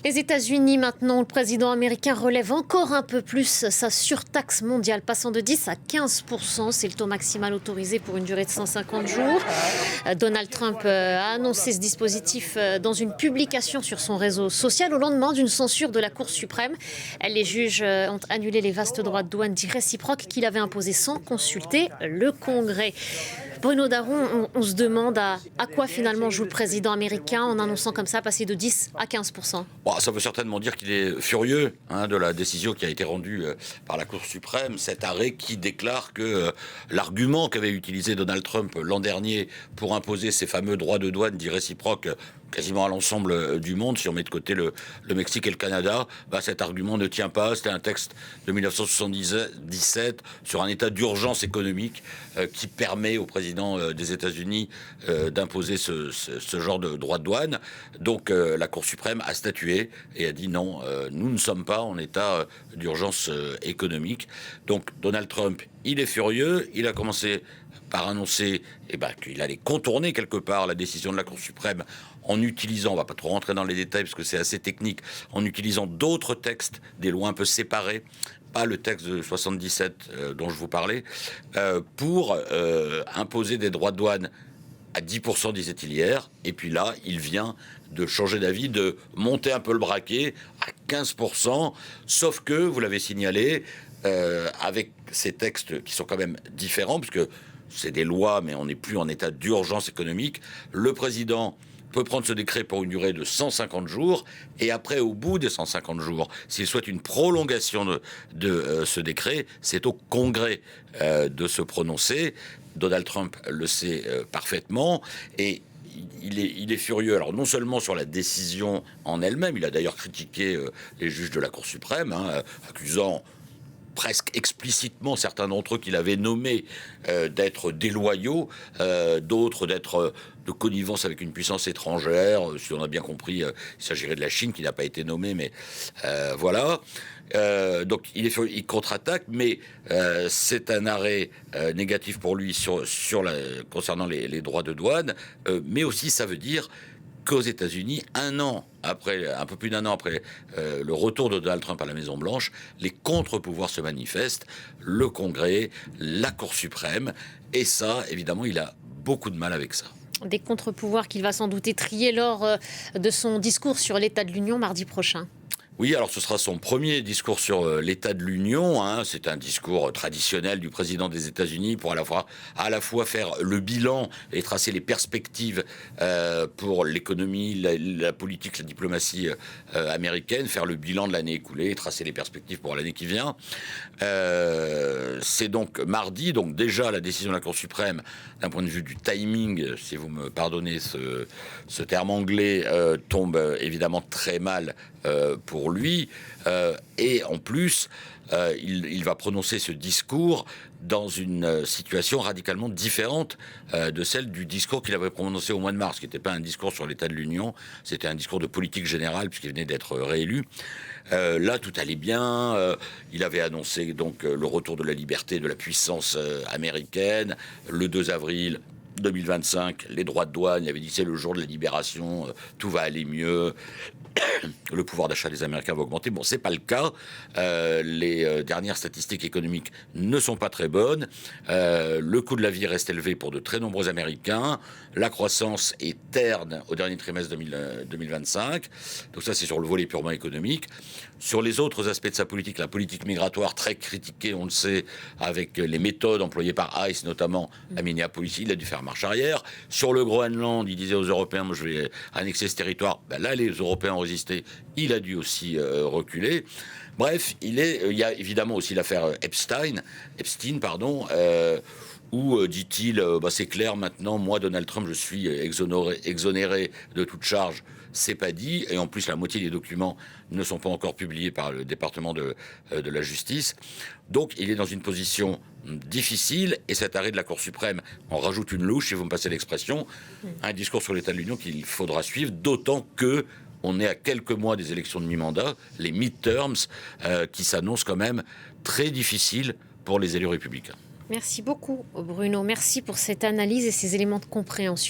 Les États-Unis maintenant, le président américain relève encore un peu plus sa surtaxe mondiale, passant de 10 à 15%. C'est le taux maximal autorisé pour une durée de 150 jours. Donald Trump a annoncé ce dispositif dans une publication sur son réseau social au lendemain d'une censure de la Cour suprême. Les juges ont annulé les vastes droits de douane dits réciproques qu'il avait imposés sans consulter le Congrès. Bruno Daron, on se demande à quoi finalement joue le président américain en annonçant comme ça passer de 10 à 15%. Bon, ça veut certainement dire qu'il est furieux de la décision qui a été rendue par la Cour suprême, cet arrêt qui déclare que l'argument qu'avait utilisé Donald Trump l'an dernier pour imposer ces fameux droits de douane dits réciproques quasiment à l'ensemble du monde, si on met de côté le Mexique et le Canada, cet argument ne tient pas. C'était un texte de 1977 sur un état d'urgence économique qui permet au président des États-Unis d'imposer ce genre de droits de douane. Donc la Cour suprême a statué et a dit non, nous ne sommes pas en état d'urgence économique. Donc Donald Trump, il est furieux, il a commencé par annoncer qu'il allait contourner quelque part la décision de la Cour suprême en utilisant, on va pas trop rentrer dans les détails parce que c'est assez technique, en utilisant d'autres textes, des lois un peu séparées, pas le texte de 77 dont je vous parlais, pour imposer des droits de douane à 10%, disait-il hier, et puis là, il vient de changer d'avis, de monter un peu le braquet à 15%, sauf que, vous l'avez signalé, avec ces textes qui sont quand même différents, puisque c'est des lois, mais on n'est plus en état d'urgence économique, le président peut prendre ce décret pour une durée de 150 jours, et après, au bout des 150 jours, s'il souhaite une prolongation de ce décret, c'est au Congrès de se prononcer. Donald Trump le sait parfaitement, et il est furieux. Alors non seulement sur la décision en elle-même, il a d'ailleurs critiqué les juges de la Cour suprême, accusant presque explicitement certains d'entre eux qu'il avait nommés d'être déloyaux, d'autres d'être de connivence avec une puissance étrangère. Si on a bien compris, il s'agirait de la Chine qui n'a pas été nommée, mais voilà. Donc il contre-attaque, mais c'est un arrêt négatif pour lui concernant les droits de douane, mais aussi ça veut dire qu'aux États-Unis, un peu plus d'un an après le retour de Donald Trump à la Maison-Blanche, les contre-pouvoirs se manifestent, le Congrès, la Cour suprême, et ça, évidemment, il a beaucoup de mal avec ça. Des contre-pouvoirs qu'il va sans doute étrier lors de son discours sur l'état de l'Union mardi prochain. Oui, alors ce sera son premier discours sur l'état de l'Union. C'est un discours traditionnel du président des États-Unis pour à la fois faire le bilan et tracer les perspectives pour l'économie, la politique, la diplomatie américaine, faire le bilan de l'année écoulée, tracer les perspectives pour l'année qui vient. C'est donc mardi, donc déjà la décision de la Cour suprême, d'un point de vue du timing, si vous me pardonnez ce terme anglais, tombe évidemment très mal pour lui, et en plus il va prononcer ce discours dans une situation radicalement différente de celle du discours qu'il avait prononcé au mois de mars, qui n'était pas un discours sur l'état de l'Union, c'était un discours de politique générale puisqu'il venait d'être réélu. Là, tout allait bien. Il avait annoncé donc le retour de la liberté, de la puissance américaine, le 2 avril 2025, les droits de douane. Il avait dit c'est le jour de la libération, tout va aller mieux. Le pouvoir d'achat des Américains va augmenter. Bon, c'est pas le cas. Les dernières statistiques économiques ne sont pas très bonnes. Le coût de la vie reste élevé pour de très nombreux Américains. La croissance est terne au dernier trimestre 2025. Donc ça, c'est sur le volet purement économique. Sur les autres aspects de sa politique, la politique migratoire très critiquée, on le sait, avec les méthodes employées par ICE, notamment à Minneapolis, il a dû faire marche arrière. Sur le Groenland, il disait aux Européens, moi je vais annexer ce territoire. Là, les Européens ont résisté. Il a dû aussi reculer. Bref, il y a évidemment aussi l'affaire Epstein, où dit-il, c'est clair maintenant, moi Donald Trump, je suis exonéré de toute charge. C'est pas dit, et en plus la moitié des documents ne sont pas encore publiés par le département de la justice. Donc il est dans une position difficile, et cet arrêt de la Cour suprême en rajoute une louche, si vous me passez l'expression, un discours sur l'état de l'Union qu'il faudra suivre, d'autant que on est à quelques mois des élections de mi-mandat, les midterms, qui s'annoncent quand même très difficiles pour les élus républicains. Merci beaucoup Bruno, merci pour cette analyse et ces éléments de compréhension.